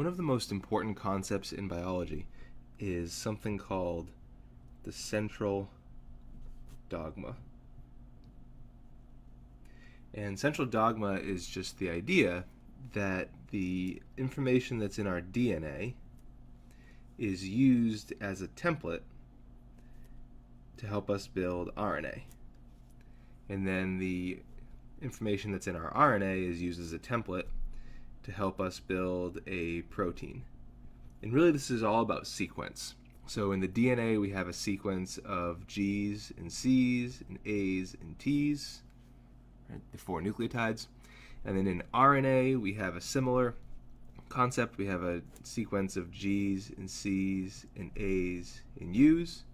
One of the most important concepts in biology is something called the Central Dogma. And Central Dogma is just the idea that the information that's in our DNA is used as a template to help us build RNA. And then the information that's in our RNA is used as a template to help us build a protein. And really this is all about sequence. So in the DNA we have a sequence of G's and C's and A's and T's, right, the 4 nucleotides. And then in RNA we have a similar concept. We have a sequence of G's and C's and A's and U's.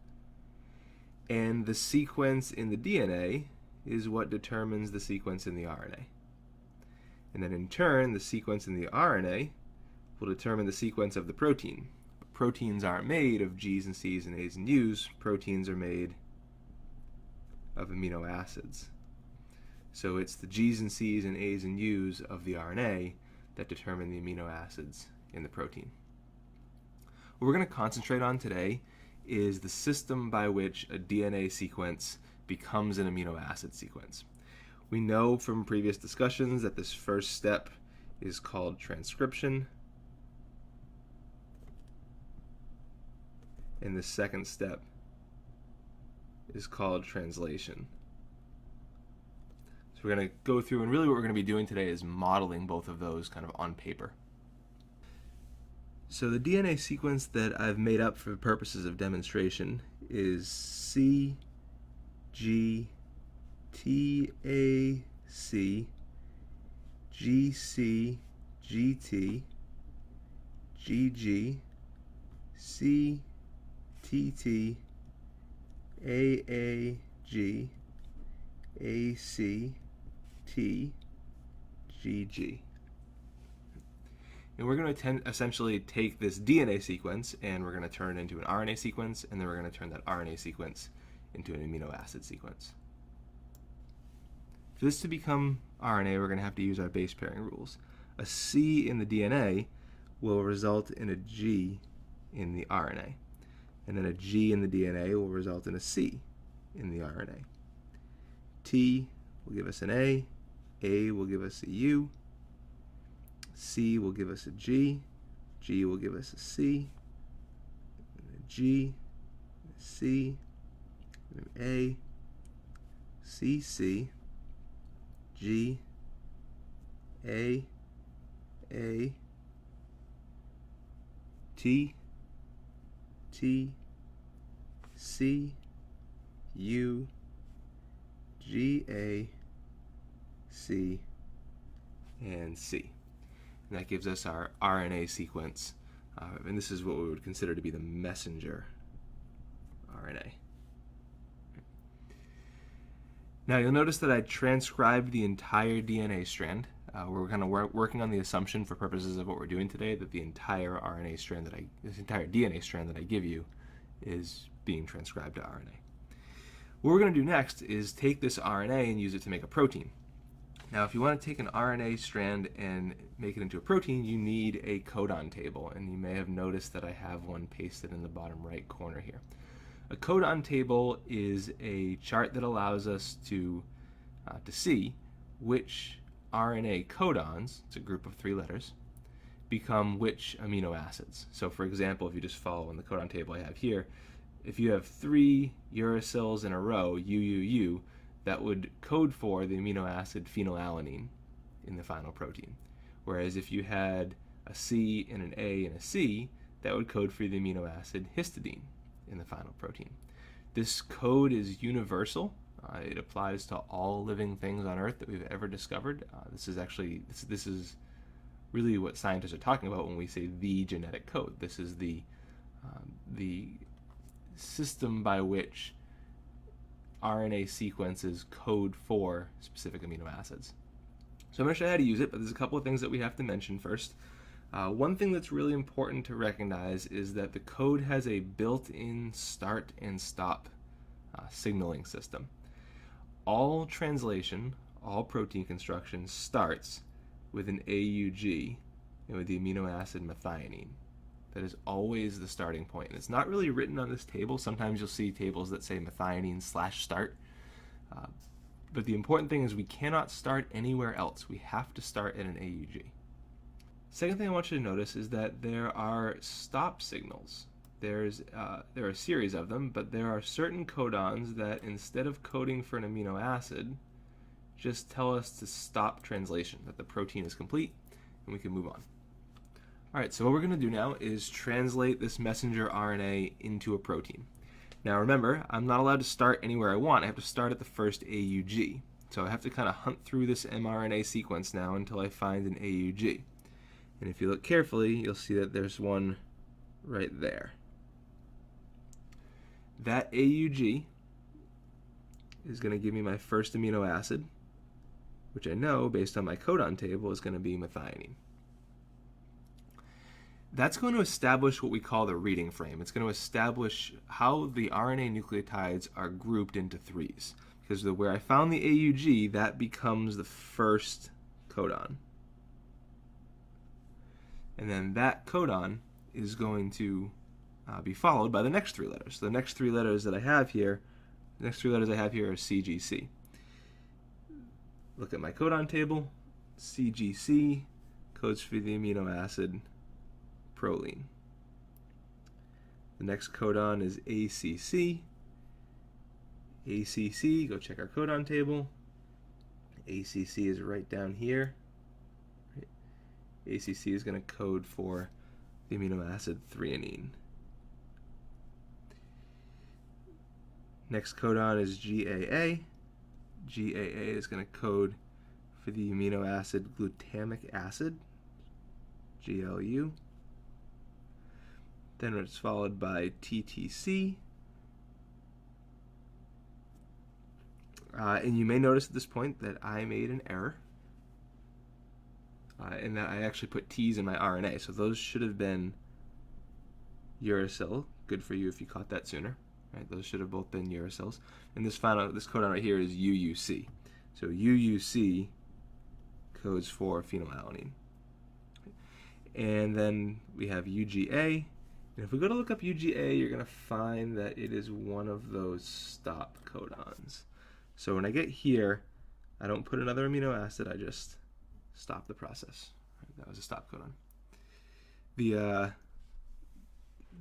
And the sequence in the DNA is what determines the sequence in the RNA. And then in turn, the sequence in the RNA will determine the sequence of the protein. But proteins aren't made of G's and C's and A's and U's. Proteins are made of amino acids. So it's the G's and C's and A's and U's of the RNA that determine the amino acids in the protein. What we're going to concentrate on today is the system by which a DNA sequence becomes an amino acid sequence. We know from previous discussions that this first step is called transcription, and the second step is called translation. So we're going to go through, and really what we're going to be doing today is modeling both of those kind of on paper. So the DNA sequence that I've made up for purposes of demonstration is C, G, T, A, C, G, C, G, T, G, G, C, T, T, A, G, A, C, T, G, G. And we're going to essentially take this DNA sequence and we're going to turn it into an RNA sequence, and then we're going to turn that RNA sequence into an amino acid sequence. For this to become RNA, we're going to have to use our base pairing rules. A C in the DNA will result in a G in the RNA, and then a G in the DNA will result in a C in the RNA. T will give us an A will give us a U, C will give us a G, G will give us a C, and a G, a C, and an A, C, C, G, A, T, T, C, U, G, A, C, and C. And that gives us our RNA sequence. And this is what we would consider to be the messenger RNA. Now you'll notice that I transcribed the entire DNA strand. We're kind of working on the assumption for purposes of what we're doing today that the entire this entire DNA strand that I give you is being transcribed to RNA. What we're going to do next is take this RNA and use it to make a protein. Now if you want to take an RNA strand and make it into a protein, you need a codon table, and you may have noticed that I have one pasted in the bottom right corner here. A codon table is a chart that allows us to see which RNA codons, it's a group of 3 letters, become which amino acids. So for example, if you just follow in the codon table I have here, if you have 3 uracils in a row, UUU, that would code for the amino acid phenylalanine in the final protein. Whereas if you had a C and an A and a C, that would code for the amino acid histidine in the final protein. This code is universal. It applies to all living things on Earth that we've ever discovered. This is really what scientists are talking about when we say the genetic code. This is the system by which RNA sequences code for specific amino acids. So I'm going to show you how to use it, but there's a couple of things that we have to mention first. One thing that's really important to recognize is that the code has a built-in start and stop signaling system. All translation, all protein construction starts with an AUG and with the amino acid methionine. That is always the starting point. And it's not really written on this table. Sometimes you'll see tables that say methionine/start. But the important thing is we cannot start anywhere else. We have to start at an AUG. Second thing I want you to notice is that there are stop signals. There are a series of them, but there are certain codons that instead of coding for an amino acid, just tell us to stop translation, that the protein is complete, and we can move on. All right, so what we're going to do now is translate this messenger RNA into a protein. Now remember, I'm not allowed to start anywhere I want. I have to start at the first AUG. So I have to kind of hunt through this mRNA sequence now until I find an AUG. And if you look carefully, you'll see that there's one right there. That AUG is going to give me my first amino acid, which I know, based on my codon table, is going to be methionine. That's going to establish what we call the reading frame. It's going to establish how the RNA nucleotides are grouped into threes. Because where I found the AUG, that becomes the first codon. And then that codon is going to be followed by the next three letters. So the next three letters that I have here, are CGC. Look at my codon table. CGC codes for the amino acid proline. The next codon is ACC. ACC, go check our codon table. ACC is right down here. ACC is going to code for the amino acid threonine. Next codon is GAA. GAA is going to code for the amino acid glutamic acid, GLU. Then it's followed by TTC. And you may notice at this point that I made an error. And that I actually put T's in my RNA. So those should have been uracil. Good for you if you caught that sooner. Right? Those should have both been uracils. And this codon right here is UUC. So UUC codes for phenylalanine. And then we have UGA. And if we go to look up UGA, you're going to find that it is one of those stop codons. So when I get here, I don't put another amino acid, I just stop the process. That was a stop codon.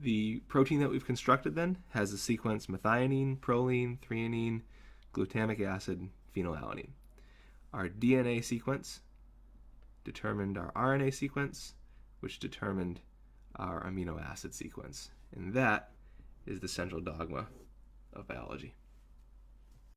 The protein that we've constructed then has the sequence methionine, proline, threonine, glutamic acid, phenylalanine. Our DNA sequence determined our RNA sequence, which determined our amino acid sequence. And that is the central dogma of biology.